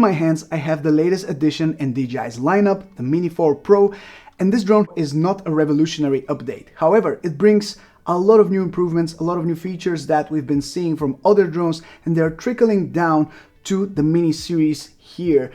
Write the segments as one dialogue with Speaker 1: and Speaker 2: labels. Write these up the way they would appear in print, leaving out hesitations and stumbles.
Speaker 1: my hands, I have the latest addition in DJI's lineup, the Mini 4 Pro, and this drone is not a revolutionary update. However, it brings a lot of new improvements, a lot of new features that we've been seeing from other drones, and they're trickling down to the Mini series here,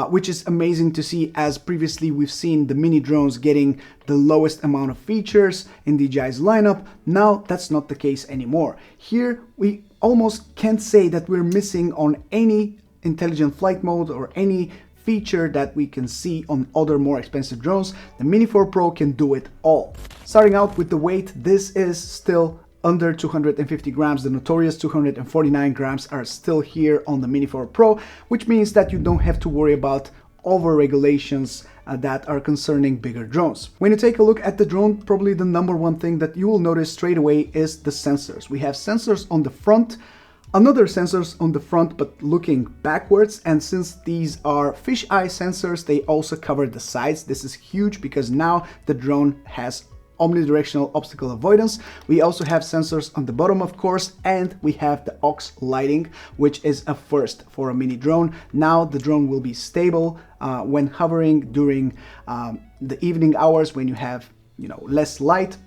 Speaker 1: which is amazing to see, as previously we've seen the Mini drones getting the lowest amount of features in DJI's lineup. Now that's not the case anymore. Here we almost can't say that we're missing on any intelligent flight mode or any feature that we can see on other more expensive drones. The Mini 4 Pro can do it all. Starting out with the weight, this is still under 250 grams. The notorious 249 grams are still here on the Mini 4 Pro, which means that you don't have to worry about over regulations that are concerning bigger drones. When you take a look at the drone, probably the number one thing that you will notice straight away is the sensors. We have sensors on the front, another sensors on the front but looking backwards, and since these are fisheye sensors, they also cover the sides. This is huge because now the drone has omnidirectional obstacle avoidance. We also have sensors on the bottom, of course, and we have the aux lighting, which is a first for a mini drone. Now the drone will be stable when hovering during the evening hours when you have, less light.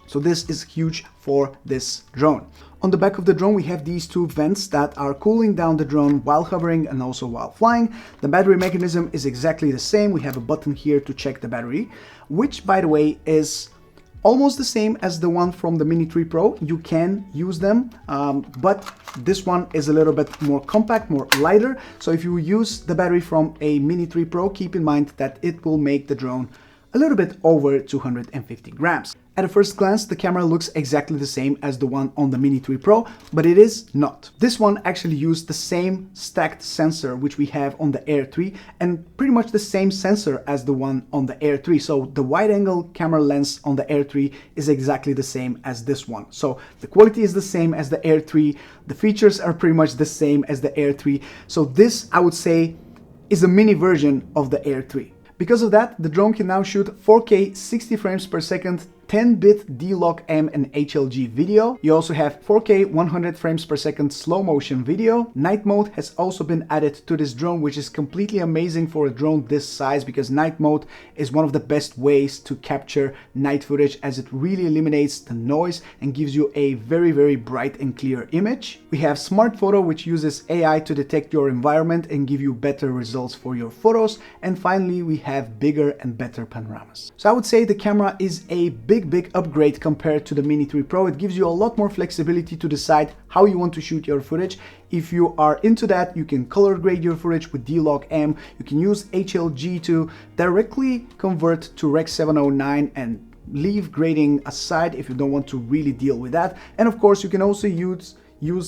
Speaker 1: So this is huge for this drone. On the back of the drone, we have these two vents that are cooling down the drone while hovering and also while flying. The battery mechanism is exactly the same. We have a button here to check the battery, which, by the way, is almost the same as the one from the Mini 3 Pro. You can use them, but this one is a little bit more compact, more lighter. So if you use the battery from a Mini 3 Pro, keep in mind that it will make the drone a little bit over 250 grams. At a first glance, the camera looks exactly the same as the one on the Mini 3 Pro, but it is not. This one actually used the same stacked sensor which we have on the Air 3, and pretty much the same sensor as the one on the Air 3. So the wide-angle camera lens on the Air 3 is exactly the same as this one. So the quality is the same as the Air 3, the features are pretty much the same as the Air 3. So this, I would say, is a mini version of the Air 3. Because of that, the drone can now shoot 4K 60 frames per second, 10-bit D-Log-M and HLG video. You also have 4K 100 frames per second slow motion video. Night mode has also been added to this drone, which is completely amazing for a drone this size, because night mode is one of the best ways to capture night footage, as it really eliminates the noise and gives you a very, very bright and clear image. We have Smart Photo, which uses AI to detect your environment and give you better results for your photos. And finally, we have bigger and better panoramas. So I would say the camera is a big upgrade compared to the Mini 3 Pro. It gives you a lot more flexibility to decide how you want to shoot your footage. If you are into that, you can color grade your footage with D-Log-M. You can use HLG to directly convert to Rec 709 and leave grading aside if you don't want to really deal with that. And of course, you can also use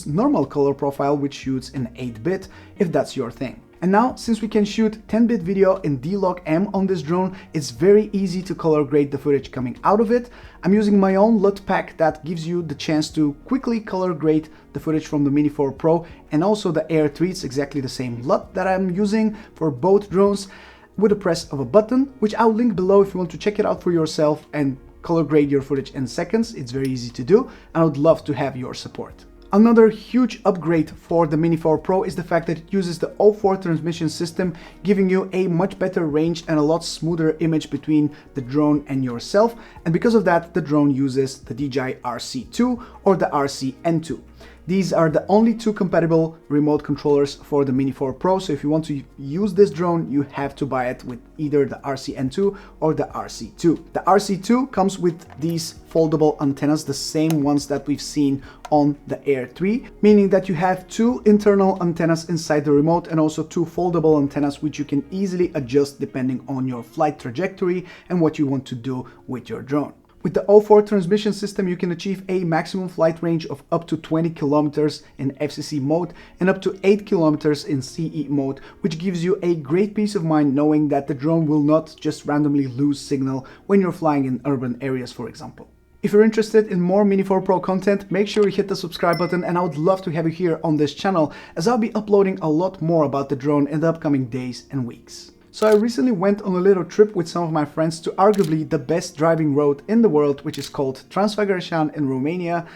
Speaker 1: normal color profile, which shoots in 8-bit if that's your thing. And now, since we can shoot 10-bit video in D-Log-M on this drone, it's very easy to color grade the footage coming out of it. I'm using my own LUT pack that gives you the chance to quickly color grade the footage from the Mini 4 Pro and also the Air 3. It's exactly the same LUT that I'm using for both drones with a press of a button, which I'll link below if you want to check it out for yourself and color grade your footage in seconds. It's very easy to do, and I would love to have your support. Another huge upgrade for the Mini 4 Pro is the fact that it uses the 04 transmission system, giving you a much better range and a lot smoother image between the drone and yourself. And because of that, the drone uses the DJI RC2 or the RC-N2. These are the only two compatible remote controllers for the Mini 4 Pro, so if you want to use this drone, you have to buy it with either the RC-N2 or the RC2. The RC2 comes with these foldable antennas, the same ones that we've seen on the Air 3, meaning that you have two internal antennas inside the remote and also two foldable antennas, which you can easily adjust depending on your flight trajectory and what you want to do with your drone. With the 04 transmission system, you can achieve a maximum flight range of up to 20 kilometers in FCC mode and up to 8 kilometers in CE mode, which gives you a great peace of mind knowing that the drone will not just randomly lose signal when you're flying in urban areas, for example. If you're interested in more Mini 4 Pro content, make sure you hit the subscribe button, and I would love to have you here on this channel, as I'll be uploading a lot more about the drone in the upcoming days and weeks. So I recently went on a little trip with some of my friends to arguably the best driving road in the world, which is called Transfăgărășan in Romania.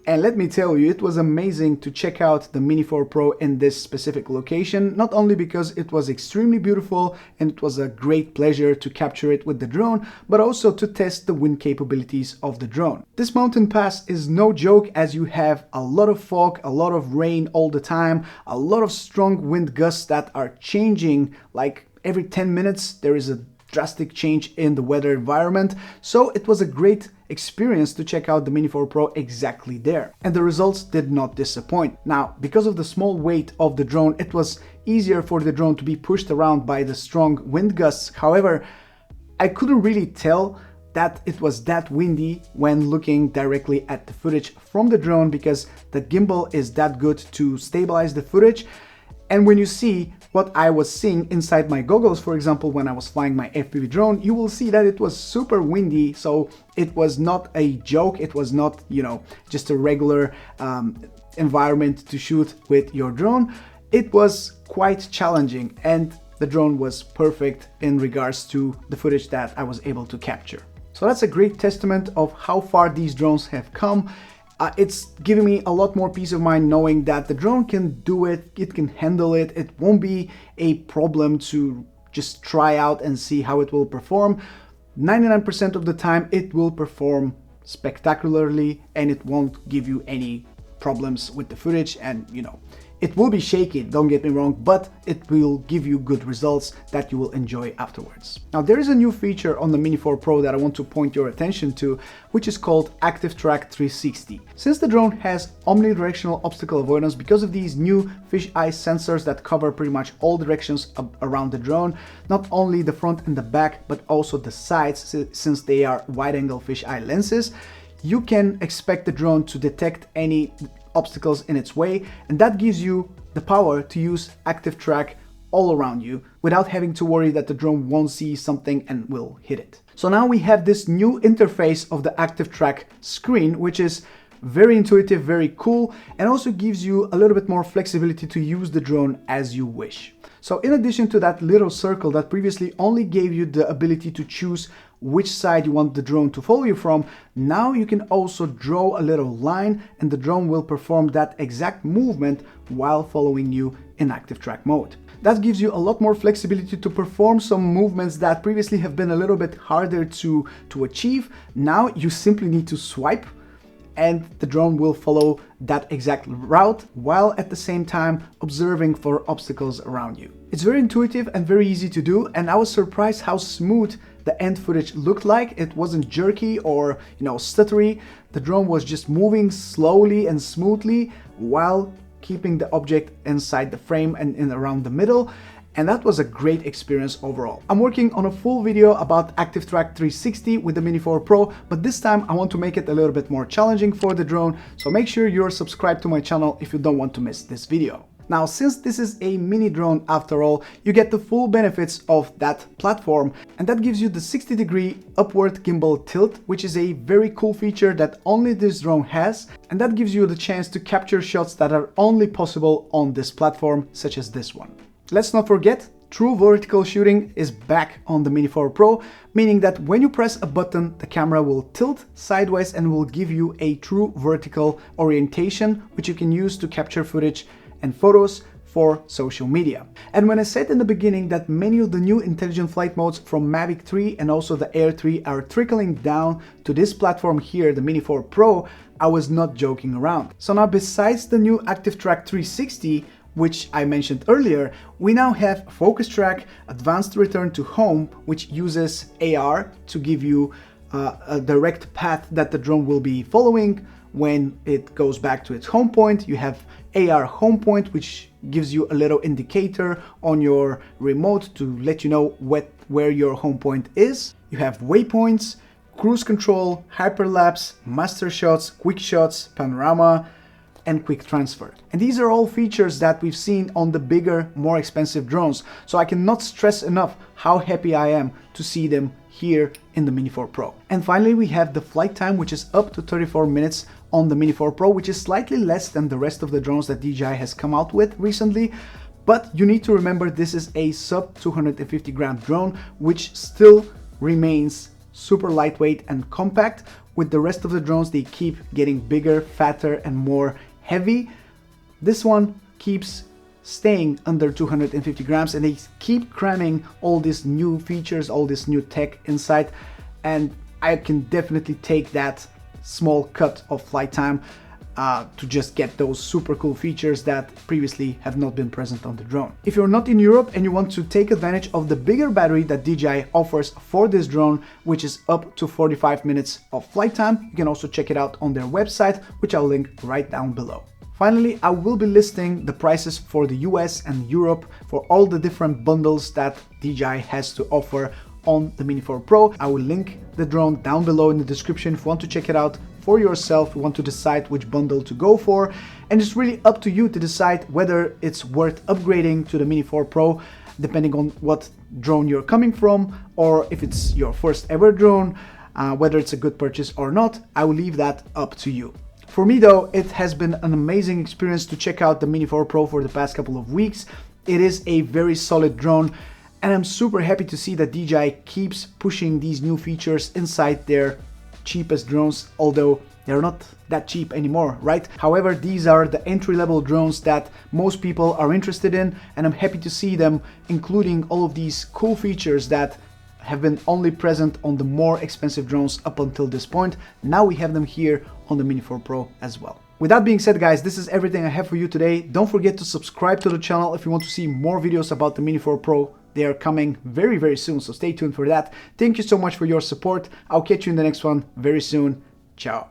Speaker 1: And let me tell you, it was amazing to check out the Mini 4 Pro in this specific location, not only because it was extremely beautiful and it was a great pleasure to capture it with the drone, but also to test the wind capabilities of the drone. This mountain pass is no joke, as you have a lot of fog, a lot of rain all the time, a lot of strong wind gusts that are changing like every 10 minutes. There is a drastic change in the weather environment, so it was a great experience to check out the Mini 4 Pro exactly there, and the results did not disappoint. Now, because of the small weight of the drone, it was easier for the drone to be pushed around by the strong wind gusts. However, I couldn't really tell that it was that windy when looking directly at the footage from the drone, because the gimbal is that good to stabilize the footage. And when you see what I was seeing inside my goggles, for example, when I was flying my FPV drone, you will see that it was super windy. So it was not a joke. It was not, just a regular environment to shoot with your drone. It was quite challenging, and the drone was perfect in regards to the footage that I was able to capture. So that's a great testament of how far these drones have come. It's giving me a lot more peace of mind knowing that the drone can do it, it can handle it, it won't be a problem to just try out and see how it will perform. 99% of the time it will perform spectacularly, and it won't give you any problems with the footage, and it will be shaky, don't get me wrong, but it will give you good results that you will enjoy afterwards. Now, there is a new feature on the Mini 4 Pro that I want to point your attention to, which is called Active Track 360. Since the drone has omnidirectional obstacle avoidance because of these new fisheye sensors that cover pretty much all directions around the drone, not only the front and the back, but also the sides, since they are wide-angle fisheye lenses, you can expect the drone to detect any obstacles in its way, and that gives you the power to use active track all around you without having to worry that the drone won't see something and will hit it. So now we have this new interface of the active track screen, which is very intuitive, very cool, and also gives you a little bit more flexibility to use the drone as you wish. So in addition to that little circle that previously only gave you the ability to choose which side you want the drone to follow you from, now you can also draw a little line and the drone will perform that exact movement while following you in active track mode. That gives you a lot more flexibility to perform some movements that previously have been a little bit harder to achieve. Now you simply need to swipe and the drone will follow that exact route while at the same time observing for obstacles around you. It's very intuitive and very easy to do, and I was surprised how smooth the end footage looked like. It wasn't jerky or stuttery. The drone was just moving slowly and smoothly while keeping the object inside the frame and in around the middle. And that was a great experience overall. I'm working on a full video about Active Track 360 with the Mini 4 Pro, but this time I want to make it a little bit more challenging for the drone, so make sure you're subscribed to my channel if you don't want to miss this video. Now, since this is a mini drone after all, you get the full benefits of that platform, and that gives you the 60-degree upward gimbal tilt, which is a very cool feature that only this drone has, and that gives you the chance to capture shots that are only possible on this platform, such as this one. Let's not forget, true vertical shooting is back on the Mini 4 Pro, meaning that when you press a button, the camera will tilt sideways and will give you a true vertical orientation, which you can use to capture footage and photos for social media. And when I said in the beginning that many of the new intelligent flight modes from Mavic 3 and also the Air 3 are trickling down to this platform here, the Mini 4 Pro, I was not joking around. So now, besides the new Active Track 360, which I mentioned earlier, we now have Focus Track, Advanced Return to Home, which uses AR to give you a direct path that the drone will be following when it goes back to its home point. You have AR Home Point, which gives you a little indicator on your remote to let you know where your home point is. You have waypoints, cruise control, hyperlapse, master shots, quick shots, panorama, and quick transfer. And these are all features that we've seen on the bigger, more expensive drones. So I cannot stress enough how happy I am to see them here in the Mini 4 Pro. And finally, we have the flight time, which is up to 34 minutes on the Mini 4 Pro, which is slightly less than the rest of the drones that DJI has come out with recently. But you need to remember this is a sub 250 gram drone, which still remains super lightweight and compact, with the rest of the drones, they keep getting bigger, fatter, and more heavy. This one keeps staying under 250 grams, and they keep cramming all these new features, all this new tech inside, and I can definitely take that small cut of flight time to just get those super cool features that previously have not been present on the drone. If you're not in Europe and you want to take advantage of the bigger battery that DJI offers for this drone, which is up to 45 minutes of flight time, you can also check it out on their website, which I'll link right down below. Finally, I will be listing the prices for the US and Europe for all the different bundles that DJI has to offer on the Mini 4 Pro. I will link the drone down below in the description if you want to check it out for yourself, you want to decide which bundle to go for, and it's really up to you to decide whether it's worth upgrading to the Mini 4 Pro, depending on what drone you're coming from, or if it's your first ever drone, whether it's a good purchase or not. I will leave that up to you. For me though, it has been an amazing experience to check out the Mini 4 Pro for the past couple of weeks. It is a very solid drone, and I'm super happy to see that DJI keeps pushing these new features inside their cheapest drones, although they're not that cheap anymore, right? However, these are the entry-level drones that most people are interested in, and I'm happy to see them including all of these cool features that have been only present on the more expensive drones up until this point. Now we have them here on the Mini 4 Pro as well. With that being said, guys, this is everything I have for you today. Don't forget to subscribe to the channel if you want to see more videos about the Mini 4 Pro. They are coming very, very soon, so stay tuned for that. Thank you so much for your support. I'll catch you in the next one very soon. Ciao.